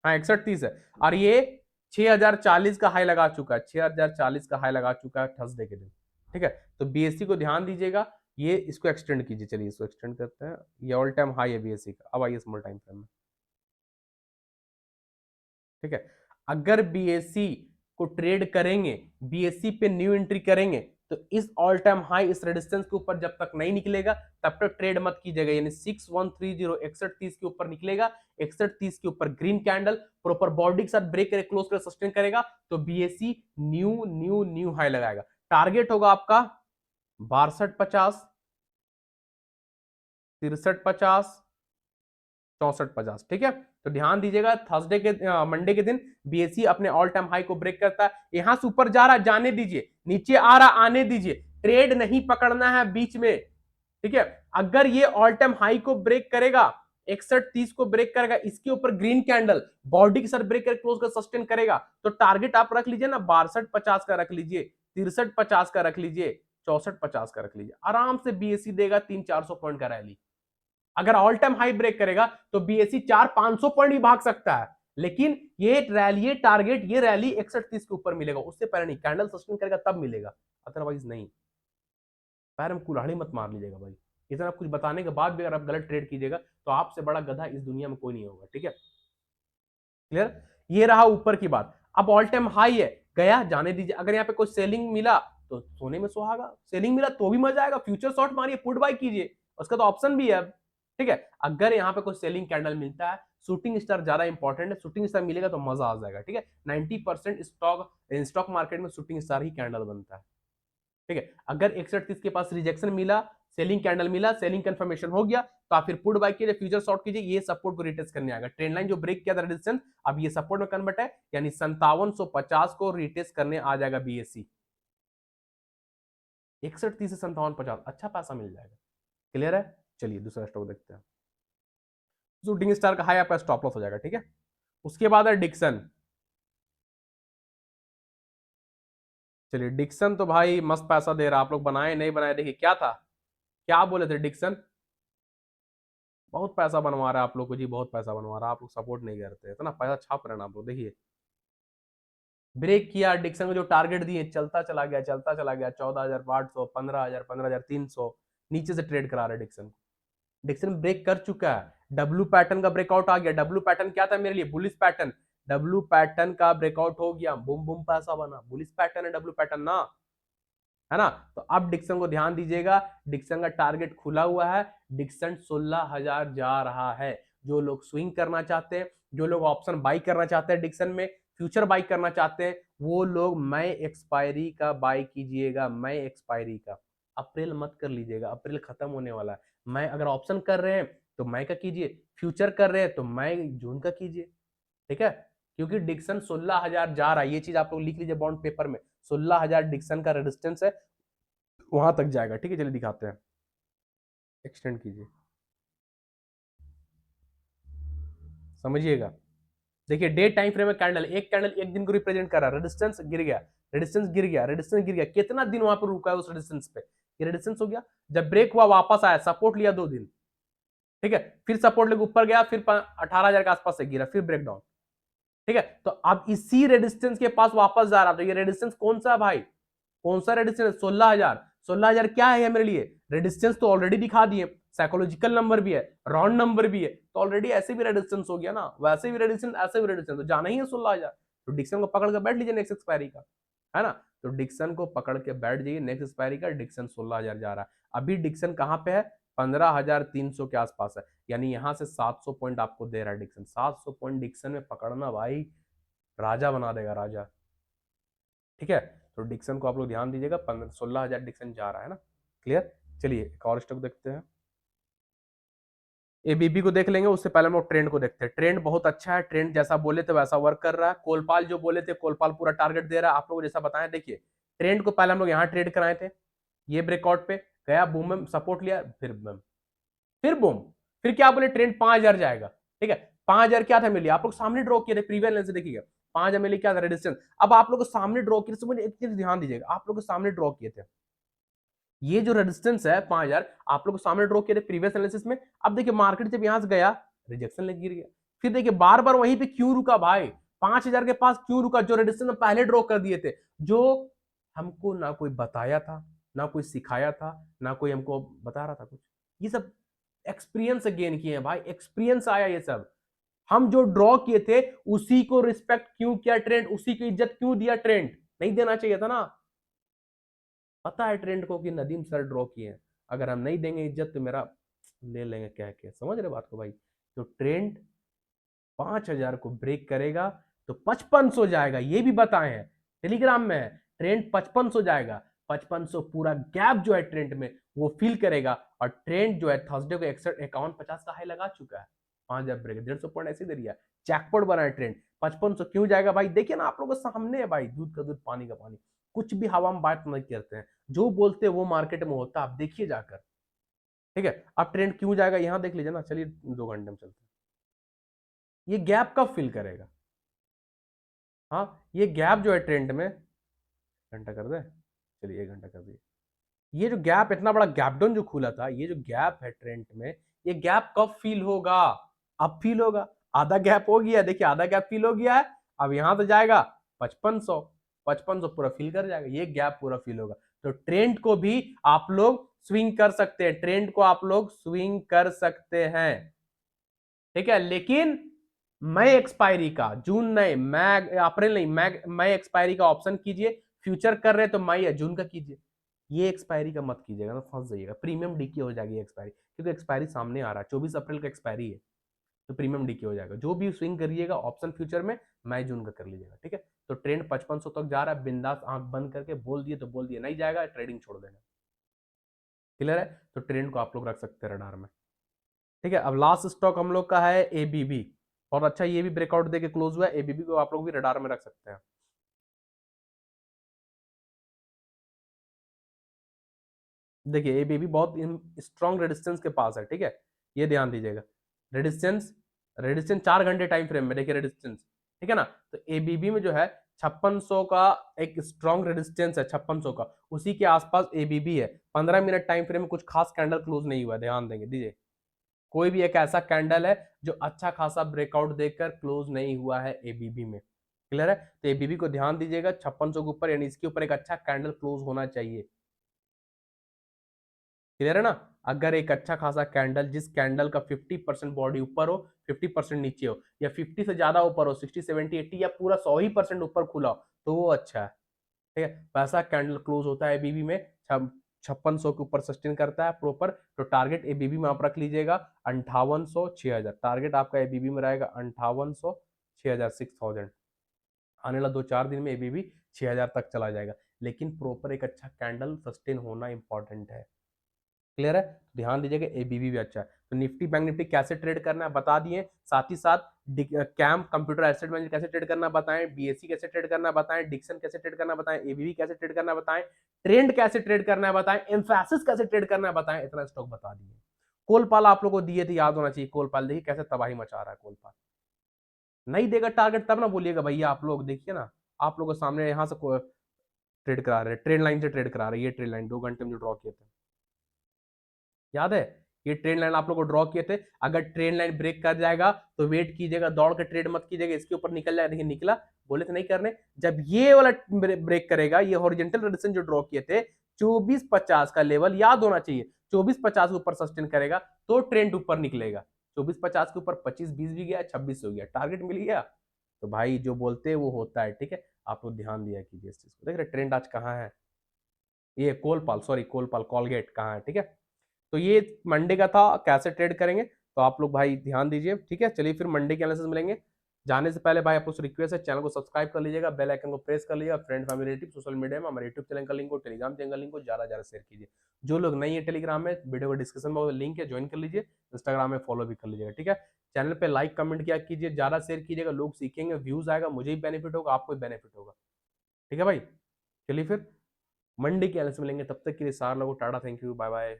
हाँ 6130 है, और ये 6040 का हाई लगा चुका है, 6040 का हाई लगा चुका है थर्सडे के दिन। ठीक है, तो बीएससी को ध्यान दीजिएगा, ये इसको एक्सटेंड कीजिए। चलिए इसको एक्सटेंड करते हैं, ये ऑल टाइम हाई है बीएससी का। अब आइए स्मॉल टाइम फ्रेम में। ठीक है, अगर बीएससी को ट्रेड करेंगे, बीएससी पे न्यू एंट्री करेंगे, तो इस ऑल टाइम हाई, इस रेजिस्टेंस के ऊपर जब तक नहीं निकलेगा तब तक ट्रेड मत कीजिएगा। यानी 6130, 6130 के ऊपर निकलेगा, 6130 के ऊपर ग्रीन कैंडल प्रॉपर बॉडी के साथ ब्रेक करे, क्लोज करे, सस्टेन करेगा, तो BSc new new new high लगाएगा। टारगेट होगा आपका 6250, 6350, 6450। ठीक है, तो ध्यान दीजिएगा, थर्सडे के मंडे के दिन बीएससी अपने ऑल टाइम हाई को ब्रेक करता है। यहां से ऊपर जा रहा है, जाने दीजिए, नीचे आ रहा आने दीजिए, ट्रेड नहीं पकड़ना है बीच में। ठीक है, अगर ये ऑल टाइम हाई को ब्रेक करेगा, 6130 को ब्रेक करेगा, इसके ऊपर ग्रीन कैंडल बॉडी के साथ ब्रेक कर क्लोज कर सस्टेन करेगा, तो टारगेट आप रख लीजिए ना, 6250 का रख लीजिए, 6350 का रख लीजिए, 6450 का रख लीजिए, आराम से बीएससी देगा 300-400 पॉइंट का रैली। अगर ऑल टाइम हाई ब्रेक करेगा तो बीएससी 400-500 पॉइंट भी भाग सकता है। लेकिन ये रैली, ये टारगेट, ये रैली 61-30 के ऊपर मिलेगा, उससे पहले नहीं। कैंडल सस्टेन करेगा तब मिलेगा, अदरवाइज नहीं। पैर में कुल्हाड़ी मत मार लीजिएगा भाई, इतना कुछ बताने के बाद भी अगर आप गलत ट्रेड कीजिएगा तो आपसे बड़ा गधा इस दुनिया में कोई नहीं होगा, ठीक है। क्लियर। ये रहा ऊपर की बात। अब ऑल टाइम हाई है, गया, जाने दीजिए। अगर यहाँ पे कोई सेलिंग मिला तो सोने में सुहागा, सेलिंग मिला तो भी मजा आएगा, फ्यूचर शॉर्ट मारिए, पुट बाय कीजिए, उसका तो ऑप्शन भी है अब, ठीक है। अगर यहाँ पे कोई सेलिंग कैंडल मिलता है, शूटिंग स्टार ज्यादा इंपॉर्टेंट है, शूटिंग स्टार मिलेगा तो मजा आ जाएगा, ठीक है। 90% स्टॉक मार्केट में शूटिंग स्टार ही कैंडल बनता है, ठीक है। अगर 61-30 के पास रिजेक्शन मिला, सेलिंग कैंडल मिला, सेलिंग कंफर्मेशन हो गया, तो आप फिर पुट बाय कीजिए, फ्यूचर शॉर्ट कीजिए, ये सपोर्ट को रिटेस्ट करने आएगा। ट्रेंड लाइन जो ब्रेक किया था रेजिस्टेंस, अब ये सपोर्ट में कन्वर्ट है, यानी 5750 को रिटेस्ट करने आ जाएगा बीएससी। 61-30 से 5750, अच्छा पैसा मिल जाएगा। क्लियर है। चलिए दूसरा स्टॉक देखते हैं। शूटिंग स्टार का हाई आपका स्टॉप लॉस हो जाएगा, ठीक है। उसके बाद है डिक्सन। चलिए डिक्सन तो भाई मस्त पैसा दे रहा, आप लोग बनाए नहीं बनाए, देखिए क्या था, क्या बोले थे डिक्सन, बहुत पैसा बनवा रहा है आप लोग को जी, बहुत पैसा बनवा रहा है, आप लोग सपोर्ट नहीं करते, इतना पैसा छाप रहे ना आप लोग। देखिए ब्रेक किया, डिक्सन को जो टारगेट दिए चलता चला गया, चलता चला गया, 14,800, 15,000, 15,300, नीचे से ट्रेड करा रहे डिक्सन। डिक्सन ब्रेक कर चुका है, डब्ल्यू पैटर्न का ब्रेकआउट आ गया। डब्ल्यू पैटर्न क्या था मेरे लिए, बुलिश पैटर्न। डब्ल्यू पैटर्न का ब्रेकआउट हो गया, बुम बुम पैसा बना, बुलिश पैटर्न है डब्ल्यू पैटर्न ना, है ना। तो अब डिक्सन को ध्यान दीजिएगा, डिक्सन का टारगेट खुला हुआ है, डिक्सन 16,000 जा रहा है। जो लोग स्विंग करना चाहते हैं, जो लोग ऑप्शन बाई करना चाहते हैं डिक्सन में, फ्यूचर बाई करना चाहते हैं, वो लोग मई एक्सपायरी का बाई कीजिएगा, मई एक्सपायरी का। अप्रैल मत कर लीजिएगा, अप्रैल खत्म होने वाला है। मई अगर ऑप्शन कर रहे हैं तो मई का कीजिए, फ्यूचर कर रहे हैं तो मई जून का कीजिए, ठीक है। क्योंकि डिक्सन 16,000 जा रहा है, ये चीज आप लोग लिख लीजिए बॉन्ड पेपर में, 16,000 डिक्सन का रेजिस्टेंस है, वहां तक जाएगा, ठीक है। चलिए दिखाते हैं, एक्सटेंड कीजिए, समझिएगा। देखिए डे टाइम फ्रेम में कैंडल, एक कैंडल एक दिन को रिप्रेजेंट कर रहा है, रेजिस्टेंस गिर गया, रेजिस्टेंस गिर गया, रेजिस्टेंस गिर गया, कितना दिन वहां पर रुका है उस रेजिस्टेंस पे, ये रेजिस्टेंस हो गया। जब ब्रेक हुआ वापस आया, सपोर्ट लिया 2 दिन, ठीक है, फिर सपोर्ट लेके ऊपर गया, फिर 18,000 के आसपास से गिरा, फिर ब्रेक डाउन, ठीक है। तो अब इसी रेजिस्टेंस के पास वापस जा रहा था। ये रेजिस्टेंस कौन सा है भाई, कौन सा रेजिस्टेंस, 16,000। 16,000 क्या है मेरे लिए, रेजिस्टेंस तो ऑलरेडी दिखा दिए, साइकोलॉजिकल नंबर भी है, राउंड नंबर भी है, तो ऑलरेडी ऐसे भी रेजिस्टेंस हो गया ना, वैसे भी रेजिस्टेंस, ऐसे भी रेजिस्टेंस, तो जाना ही है 16,000। तो डिक्सन को पकड़ के बैठ लीजिए नेक्स्ट एक्सपायरी का, है ना। तो डिक्सन को पकड़ के बैठ जाइए नेक्स्ट एक्सपायरी का, डिक्सन 16,000 जा रहा है। अभी डिक्सन कहां पे है, 15,300 के आसपास है, यानी यहां से 700 पॉइंट आपको दे रहा है डिक्सन। 700 पॉइंट डिक्सन में पकड़ना भाई राजा बना देगा, राजा, ठीक है। तो डिक्सन को आप लोग ध्यान दीजिएगा, 16,000 डिक्सन जा रहा है ना। क्लियर। चलिए एक और स्टॉक देखते हैं, एबीबी को देख लेंगे, उससे पहले हम लोग ट्रेंड को देखते हैं। ट्रेंड बहुत अच्छा है, ट्रेंड जैसा बोले थे वैसा वर्क कर रहा है। कोलपाल जो बोले थे, कोलपाल पूरा टारगेट दे रहा है, आप लोग जैसा बताएं। देखिए ट्रेंड को पहले हम लोग यहाँ ट्रेड कराए थे, ये ब्रेकआउट पे गया, बूम में सपोर्ट लिया, फिर बूम, फिर बूम, फिर क्या बोले, ट्रेंड 5,000 जाएगा, ठीक है। 5,000 क्या था मिलिए, आप लोग सामने ड्रॉ किए थे, प्रीवियस लेंस से देखिएगा, 5,000 मिलिए क्या था रेजिस्टेंस। अब आप लोग सामने ड्रॉ किए, समझ एक चीज ध्यान दीजिएगा, आप लोग सामने ड्रॉ किए थे, ये जो रेजिस्टेंस है 5,000, आप लोग सामने ड्रॉ किए थे प्रीवियस एनालिसिस में। अब देखिए मार्केट जब यहां से गया, रिजेक्शन लेके गिर गया, फिर देखिए बार बार वहीं पे क्यों रुका भाई, 5,000 के पास क्यों रुका, जो रेजिस्टेंस में पहले ड्रॉ कर दिए थे, जो हमको ना कोई बताया था, ना कोई सिखाया था, ना कोई हमको बता रहा था कुछ, ये सब एक्सपीरियंस गेन किए हैं भाई, एक्सपीरियंस आया ये सब। हम जो ड्रॉ किए थे उसी को रिस्पेक्ट क्यों किया ट्रेंड, उसी को इज्जत क्यों दिया ट्रेंड, नहीं देना चाहिए था ना। पता है ट्रेंड को कि नदीम सर ड्रॉ किए हैं, अगर हम नहीं देंगे इज्जत तो मेरा ले लेंगे कह के, समझ रहे बात को भाई। तो ट्रेंड 5,000 को ब्रेक करेगा तो 5500 जाएगा, ये भी बताए हैं टेलीग्राम में है, ट्रेंड 5500 जाएगा, 5500 पूरा गैप जो है ट्रेंड में वो फिल करेगा। और ट्रेंड जो है थर्सडे को 51-50 का हाई लगा चुका है, 5,000 ब्रेक, 150 पॉइंट ऐसे दे दिया, जैकपॉट बना है ट्रेंड। 5500 क्यों जाएगा भाई, देखिए ना आप लोगों के सामने है भाई, दूध का दूध पानी का पानी, कुछ भी हवा में बात नहीं करते हैं, जो बोलते हैं वो मार्केट में होता है, आप देखिए जाकर, ठीक है। अब ट्रेंड क्यों जाएगा यहां देख लीजिए ना, चलिए 2 घंटे में चलते हैं, ये गैप कब फिल करेगा, हाँ ये गैप जो है ट्रेंड में, घंटा कर दे, चलिए 1 घंटा कर दिए। ये जो गैप, इतना बड़ा गैप डाउन जो खुला था, ये जो गैप है ट्रेंड में, ये गैप कब फील होगा, अब फील होगा। आधा गैप हो गया, देखिए आधा गैप फिल हो गया है। अब यहां तो जाएगा 5500, 5500 पूरा फिल कर जाएगा, ये गैप पूरा फिल होगा। तो ट्रेंड को भी आप लोग स्विंग कर सकते हैं, ट्रेंड को आप लोग स्विंग कर सकते हैं, ठीक है। लेकिन मई एक्सपायरी का, जून नहीं, मई अप्रैल नहीं, मई एक्सपायरी का ऑप्शन कीजिए। फ्यूचर कर रहे हैं तो मई या जून का कीजिए, ये एक्सपायरी का मत कीजिएगा ना, फंस जाइएगा, प्रीमियम डीके हो जाएगी एक्सपायरी, क्योंकि एक्सपायरी सामने आ रहा है, 24 अप्रैल का एक्सपायरी है, तो प्रीमियम डीके हो जाएगा। जो भी स्विंग करिएगा ऑप्शन फ्यूचर में मई जून का कर लीजिएगा, ठीक है। तो ट्रेंड 5500 तक जा रहा है, बिंदास आंख बंद करके बोल दिए तो बोल दिए, नहीं जाएगा ट्रेडिंग छोड़ देना, क्लियर है। तो ट्रेंड को आप लोग रख सकते हैं रडार में, ठीक है। अब लास्ट स्टॉक हम लोग का है एबीबी, और अच्छा ये भी ब्रेकआउट देके क्लोज हुआ है, एबीबी को आप लोग भी रडार में रख सकते हैं। देखिए एबीबी बहुत स्ट्रॉन्ग रेजिस्टेंस के पास है, ठीक है, ये ध्यान दीजिएगा। रेजिस्टेंस, रेजिस्टेंस 4 घंटे टाइम फ्रेम में देखिए रेजिस्टेंस, ठीक है ना। तो एबीबी में जो है 5600 का एक स्ट्रॉन्ग रेजिस्टेंस है, 5600 का, उसी के आसपास एबीबी है। 15 मिनट टाइम फ्रेम में कुछ खास कैंडल क्लोज नहीं हुआ, ध्यान देंगे दीजिए, कोई भी एक ऐसा कैंडल है जो अच्छा खासा ब्रेकआउट देकर क्लोज नहीं हुआ है एबीबी में, क्लियर है। तो एबीबी को ध्यान दीजिएगा, 5600 के ऊपर यानी इसके ऊपर एक अच्छा कैंडल क्लोज होना चाहिए, क्लियर है ना। अगर एक अच्छा खासा कैंडल, जिस कैंडल का 50% बॉडी ऊपर हो, 50% नीचे हो, या 50 से ज्यादा ऊपर हो, 60 70 80 या पूरा 100 ही परसेंट ऊपर खुला हो, तो वो अच्छा है, ठीक है। वैसा कैंडल क्लोज होता है एबीबी में, 5600 के ऊपर सस्टेन करता है प्रॉपर, तो टारगेट एबीबी में आप रख लीजिएगा 5800 6000, टारगेट आपका एबीबी में रहेगा 5800 6000 6000। आने वाला 2-4 दिन में एबीबी 6000 तक चला जाएगा, लेकिन प्रॉपर एक अच्छा कैंडल सस्टेन होना इंपॉर्टेंट है, क्लियर है। ध्यान दीजिएगा एबीबी भी अच्छा है। तो निफ्टी बैंक निफ्टी कैसे ट्रेड करना है बता दिए, साथ ही साथ कैम कंप्यूटर एसेट मैनेजर कैसे ट्रेड करना बताएं, बीएससी कैसे ट्रेड करना बताएं, डिक्सन कैसे ट्रेड करना बताएं, एबीबी कैसे ट्रेड करना बताएं, ट्रेंड कैसे ट्रेड करना है बताएं, एम्फैसिस कैसे ट्रेड करना है बताएं, इतना स्टॉक बता दिए। कोलपाल आप लोगों को दिए थे, याद होना चाहिए, कोलपाल देखिए कैसे तबाही मचा रहा है कोलपाल। नहीं देगा टारगेट तब ना बोलिएगा भैया, आप लोग देखिए ना, आप लोगों के सामने यहाँ से ट्रेड करा रहे, ट्रेड लाइन से ट्रेड करा रहे, ये ट्रेड लाइन 2 घंटे में जो ड्रॉ किए थे, याद है, ये ट्रेंड लाइन आप लोग को ड्रॉ किए थे। अगर ट्रेंड लाइन ब्रेक कर जाएगा तो वेट कीजिएगा, दौड़ के ट्रेड मत कीजिएगा, इसके ऊपर निकल जाए, देखिए निकला, बोले थे नहीं करने। जब ये वाला ब्रेक करेगा, ये हॉरिजॉन्टल रेजिस्टेंस जो ड्रॉ किए थे 2450 का लेवल याद होना चाहिए, 2450 के ऊपर सस्टेन करेगा तो ट्रेंड ऊपर निकलेगा। 2450 के ऊपर 25-20 भी गया, 26 हो गया, टारगेट मिल गया। तो भाई जो बोलते हैं वो होता है, ठीक है। आप लोग ध्यान दिया कीजिए इस चीज को। देख रहे ट्रेंड आज कहाँ है, ये कोलपाल, सॉरी कोलपाल, कॉलगेट कहाँ है, ठीक है। तो ये मंडे का था, कैसे ट्रेड करेंगे तो आप लोग भाई ध्यान दीजिए, ठीक है। चलिए फिर मंडे के एनालिसिस मिलेंगे। जाने से पहले भाई आपको रिक्वेस्ट है, चैनल को सब्सक्राइब कर लीजिएगा, बेल आइकन को प्रेस कर लीजिएगा, friend family relative social media में हमारे यूट्यूब चैनल का लिंक हो, टेलीग्राम चैनल का लिंक हो, ज्यादा ज्यादा शेयर कीजिए। जो लोग नहीं है टेलीग्राम में, वीडियो को डिस्क्रिप्शन में लिंक है, ज्वाइन कर लीजिए, इंस्टाग्राम में फॉलो भी कर लीजिएगा, ठीक है। चैनल पे लाइक कमेंट किया कीजिए, ज्यादा शेयर कीजिएगा, लोग सीखेंगे, व्यूज आएगा, मुझे भी बेनिफिट होगा, आपको भी बेनिफिट होगा, ठीक है भाई। चलिए फिर मंडे के एनालिसिस मिलेंगे, तब तक के लिए सारे लोगों tata, thank you, bye bye.